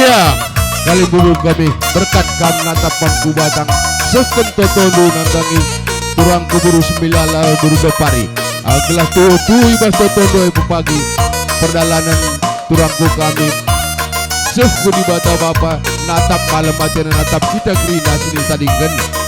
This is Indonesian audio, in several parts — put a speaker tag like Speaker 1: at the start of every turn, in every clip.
Speaker 1: Iya, kali dulu kami berkat kami natap pangku batang seken totondo nandangi kurang kuburu sembilala buru bepari. Agelah tu ibas totondo ibu pagi perdalanan turangku kami suku di bata bapa natap malam macam natap kita gerina sini tadingkan.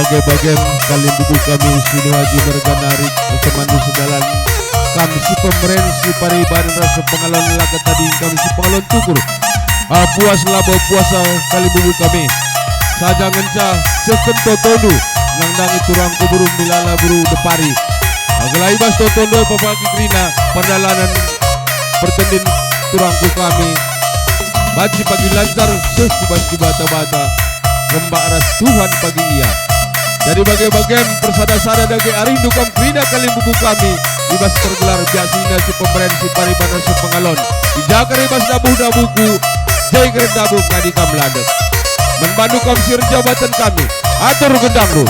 Speaker 1: bagai-bagai kali buku kami sinuaji merganari kemandu sedalan kami si pemeren si paribadan rasa pengalon laga tadi kami si pengalon tukur puas labo puasa kali buku kami saja ngenca sekento tonu nangdangi turang kuburu milala buru depari agelai bas totondo papagi krina perjalanan pertendin turangku kami baci pagi lancar sesuatu bata-bata lembak ras Tuhan pagi ia dari bagai-bagai persada-sada dagi arindu kam krina kali buku kami ibas tergelar biasina si pemeren si paribanan si pengalon dijaga ibas dabuh buku jai keren dabuh kadi kam ladek membantu kam sir jabatan kami atur gendang lu.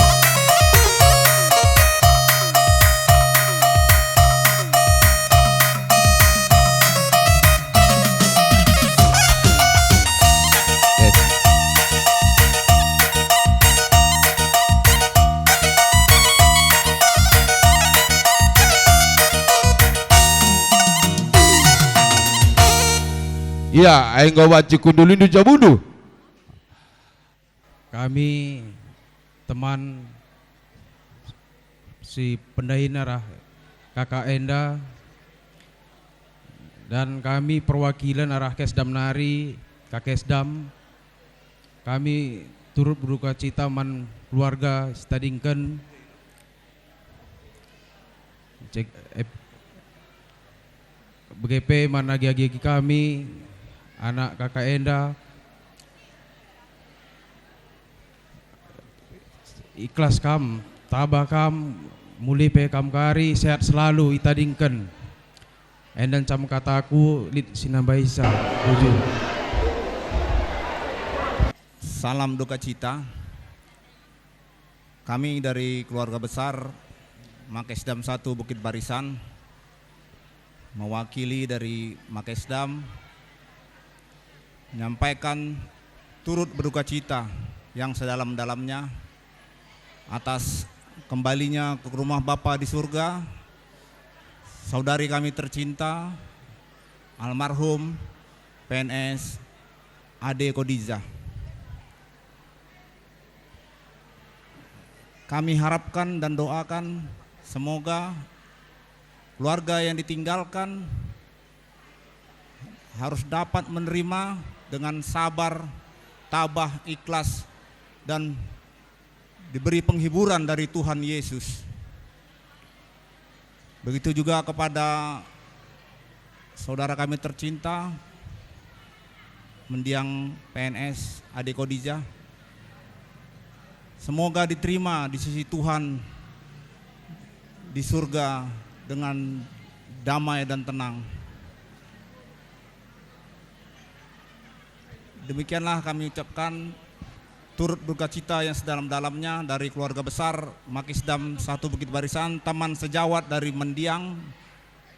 Speaker 1: Ya, aing gawa cikundulin du jabudu.
Speaker 2: Kami teman si pendahin arah Kakak Enda dan kami perwakilan arah Kesdam Nari, Kakesdam. Kami turut berduka cita man keluarga Stadingken. BGP man agi-agi kami anak Kakak Enda ikhlas kam, tabah kam, muli pe kam kari, sehat selalu itadingken. Endan cam kataku lit sinambaisa ujung.
Speaker 3: Salam duka cita. Kami dari keluarga besar Makesdam 1 Bukit Barisan mewakili dari Makesdam menyampaikan turut berduka cita yang sedalam-dalamnya atas kembalinya ke rumah Bapa di surga saudari kami tercinta almarhum PNS Ade Kodiza. Kami harapkan dan doakan semoga keluarga yang ditinggalkan harus dapat menerima dengan sabar, tabah, ikhlas, dan diberi penghiburan dari Tuhan Yesus. Begitu juga kepada saudara kami tercinta, mendiang PNS Ade Kodiza. Semoga diterima di sisi Tuhan di surga dengan damai dan tenang. Demikianlah kami ucapkan turut berduka cita yang sedalam-dalamnya dari keluarga besar Makesdam 1 Bukit Barisan, teman sejawat dari mendiang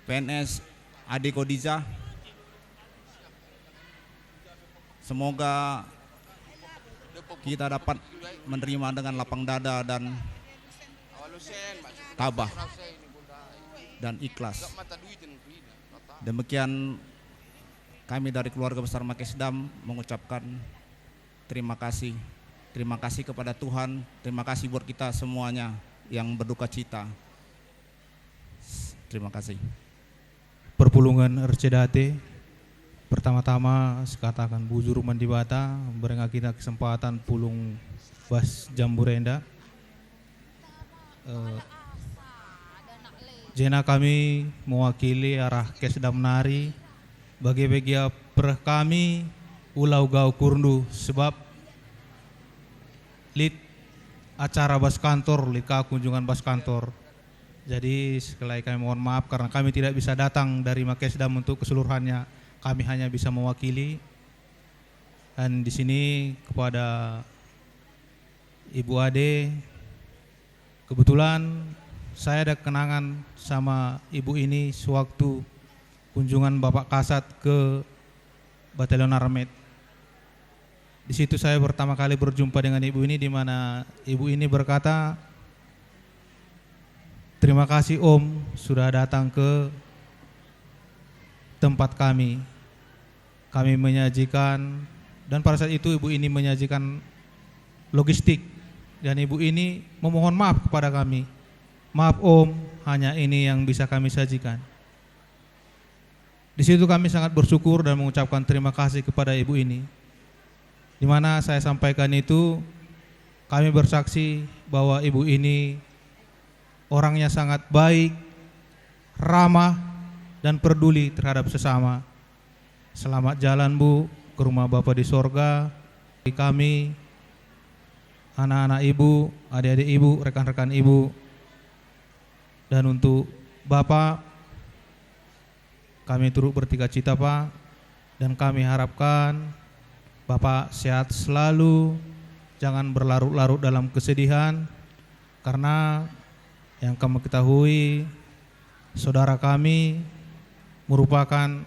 Speaker 3: PNS Ade Kodiza. Semoga kita dapat menerima dengan lapang dada dan tabah dan ikhlas. Demikian kami dari keluarga besar Makesdam mengucapkan terima kasih. Terima kasih kepada Tuhan, terima kasih buat kita semuanya yang berduka cita. Terima kasih.
Speaker 4: Perpulungan Ercedate, pertama-tama sekatakan bujur mandibata berenga kita kesempatan pulung bas Jamburenda. Jena kami mewakili arah Kesdam Nari bagi-bagi perah kami ulau gau kurundu sebab lit acara bas kantor, lika kunjungan bas kantor. Jadi sekali kami mohon maaf karena kami tidak bisa datang dari Makesdam untuk keseluruhannya. Kami hanya bisa mewakili. Dan di sini kepada Ibu Ade, kebetulan saya ada kenangan sama ibu ini sewaktu kunjungan Bapak Kasat ke Batalion Armet. Di situ saya pertama kali berjumpa dengan ibu ini, di mana ibu ini berkata, terima kasih Om sudah datang ke tempat kami. Kami menyajikan, dan pada saat itu ibu ini menyajikan logistik dan ibu ini memohon maaf kepada kami. Maaf Om, hanya ini yang bisa kami sajikan. Di situ kami sangat bersyukur dan mengucapkan terima kasih kepada ibu ini. Di mana saya sampaikan itu, kami bersaksi bahwa ibu ini orangnya sangat baik, ramah, dan peduli terhadap sesama. Selamat jalan Bu ke rumah Bapak di sorga. Kami, anak-anak ibu, adik-adik ibu, rekan-rekan ibu, dan untuk Bapak, kami turut bertikacita Pak, dan kami harapkan Bapak sehat selalu, jangan berlarut-larut dalam kesedihan, karena yang kami ketahui saudara kami merupakan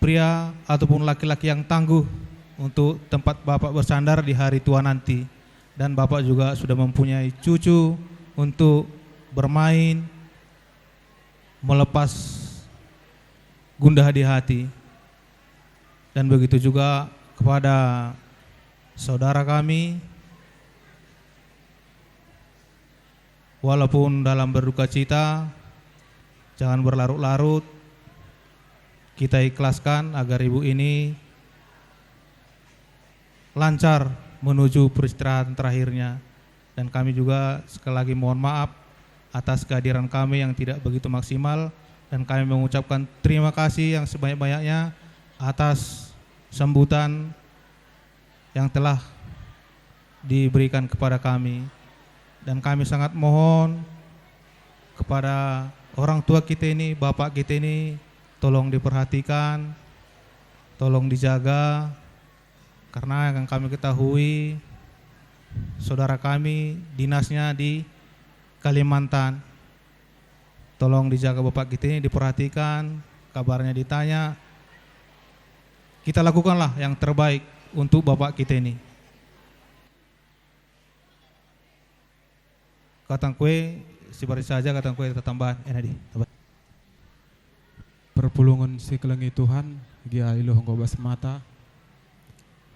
Speaker 4: pria ataupun laki-laki yang tangguh untuk tempat Bapak bersandar di hari tua nanti. Dan Bapak juga sudah mempunyai cucu untuk bermain, melepas gundah di hati. Dan begitu juga kepada saudara kami, walaupun dalam berduka cita, jangan berlarut-larut. Kita ikhlaskan agar ibu ini lancar menuju peristirahatan terakhirnya. Dan kami juga sekali lagi mohon maaf atas kehadiran kami yang tidak begitu maksimal, dan kami mengucapkan terima kasih yang sebanyak-banyaknya atas sambutan yang telah diberikan kepada kami. Dan kami sangat mohon kepada orang tua kita ini, bapak kita ini, tolong diperhatikan, tolong dijaga, karena yang kami ketahui saudara kami dinasnya di Kalimantan. Tolong dijaga bapak kita ini, diperhatikan, kabarnya ditanya. Kita lakukanlah yang terbaik untuk bapak kita ini. Katang kue, sibari saja katang kue tambahan. Enadi.
Speaker 2: Perpulungan si kelengi Tuhan, gia iluh ngobas mata.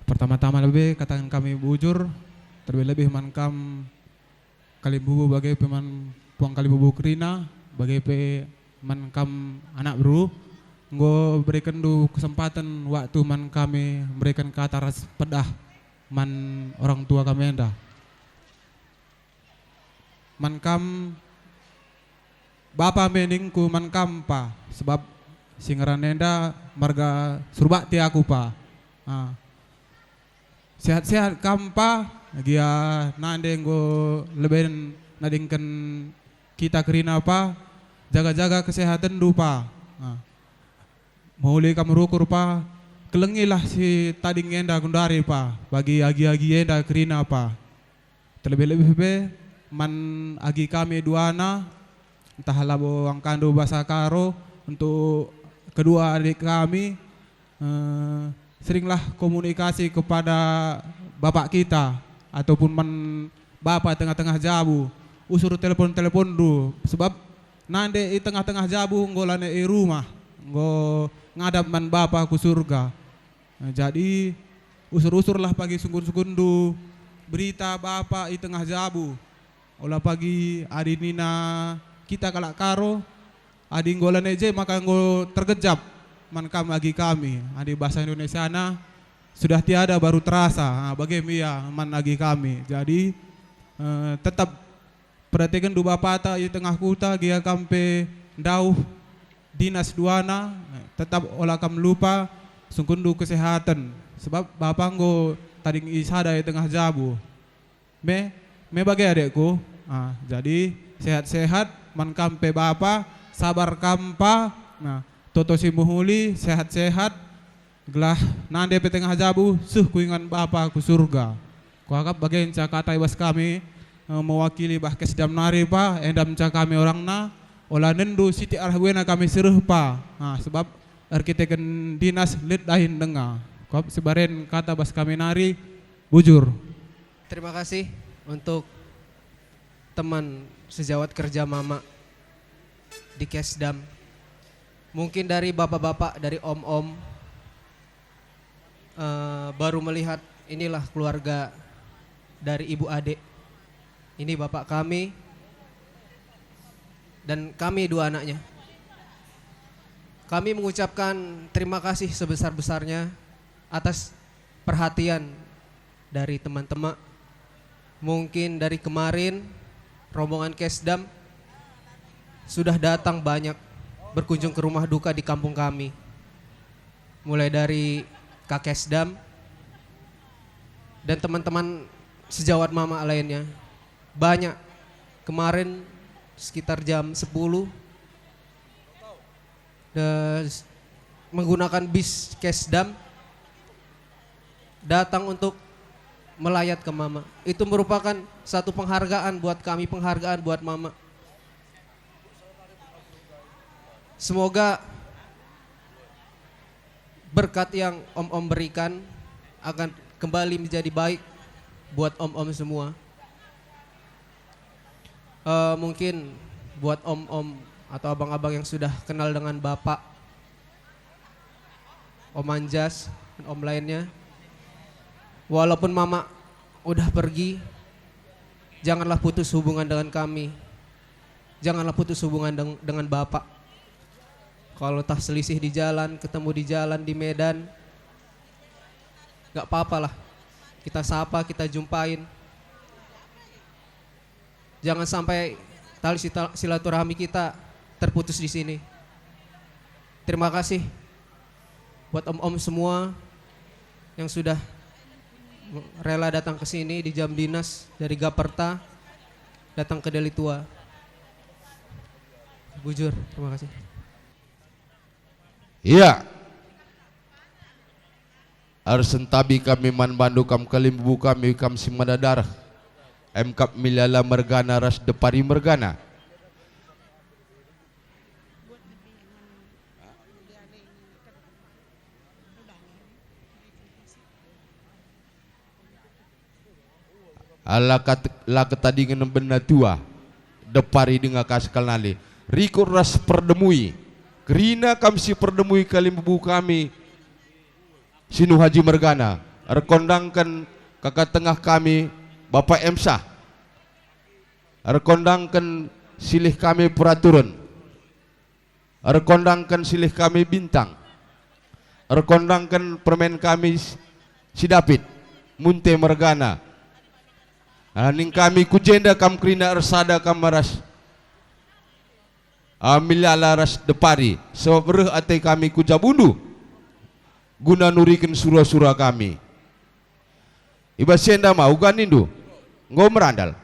Speaker 2: Pertama-tama lebih katakan kami bujur, terlebih mankam kali bubu bagai peman puang kali bubu kerina, bagai pe mankam anak bro, nggo berikan du kesempatan waktu man kami berikan kata ras pedah man orang tua kami enda. Mankam bapa meningku mankam pa, sebab singaran nenda marga surbakti aku pa. Sehat-sehat kampa gia nande nggo leben nadingkan kita kerina pa, jaga-jaga kesehatan dupa. Mahuli kamu rukur pa, kelengilah si tading enda gundari pa, bagi agi-agi enda kerina pa. Terlebih-lebih be man agi kami duana, entah labo ang kando bahasa karo untuk kedua adik kami, seringlah komunikasi kepada bapak kita ataupun man bapak tengah-tengah jabu, usur telepon-telepon du, sebab nande i tengah-tengah jabu ngolane i rumah, ngo ngadap man bapak ku surga. Jadi usur-usurlah pagi sunggun-sunggun du berita bapak i tengah jabu. Olah pagi adi nina kita kalak karo, adi ngolane je maka ngo tergejap man kam agi kami. Adi bahasa Indonesia na sudah tiada baru terasa, bagaimana man agi kami. Jadi tetap perhatikan du bapata i tengah kuta gia kampe dauh dinas duana, tetap olah kam lupa sungkun du kesehatan, sebab bapak nggo tading isada i tengah jabu. Me bagai adekku, jadi sehat-sehat man kampe bapa, sabar kampa, toto si muhuli sehat-sehat, gelah nande pe tengah jabu, suh kuingan bapa ku surga. Kuakap bagian cakatai bas kami mewakili bah kesdam nari pa, endam ca kami orang na, olah nendu siti arhwena kami seruh pa, sebab arkiteken dinas lid dahin denga. Kuakap sebaren kata bas kami nari, bujur.
Speaker 5: Terima kasih untuk teman sejawat kerja mama di Kesdam. Mungkin dari bapak-bapak, dari om-om baru melihat inilah keluarga dari ibu adik. Ini bapak kami dan kami dua anaknya. Kami mengucapkan terima kasih sebesar-besarnya atas perhatian dari teman-teman. Mungkin dari kemarin rombongan Kesdam sudah datang banyak berkunjung ke rumah duka di kampung kami. Mulai dari Kak Kesdam dan teman-teman sejawat mama lainnya. Banyak. Kemarin sekitar jam 10 menggunakan bis Kesdam datang untuk melayat ke mama. Itu merupakan satu penghargaan buat kami, penghargaan buat mama. Semoga berkat yang om-om berikan akan kembali menjadi baik buat om-om semua. Mungkin buat om-om atau abang-abang yang sudah kenal dengan bapak, Om Anjas dan om lainnya, walaupun mama udah pergi, janganlah putus hubungan dengan kami. Janganlah putus hubungan dengan bapak. Kalau tah selisih di jalan, ketemu di jalan, di medan, gak apa-apalah. Kita sapa, kita jumpain. Jangan sampai tali silaturahmi kita terputus di sini. Terima kasih buat om-om semua yang sudah rela datang ke sini di jam dinas dari Gaperta datang ke Deli Tua. Bujur, terima kasih.
Speaker 1: Iya. Arsentabi kami man bandu kam kalimbu kami kam simadadar. Mkap milala mergana ras depari mergana. La ketadingan benda tua depari dengan kaskal nali rikur ras perdemui kerina kami si perdemui kalimbu kami sinu haji mergana rekondangkan kakak tengah kami Bapak Emsah rekondangkan silih kami peraturan rekondangkan silih kami bintang rekondangkan permen kami si David munte mergana ning kami kujenda kam krina ersada kamaras milala ras depari sebab reh ate kami kujabundu guna nurikan surah-surah kami iba senda mau ganindu ngomrandal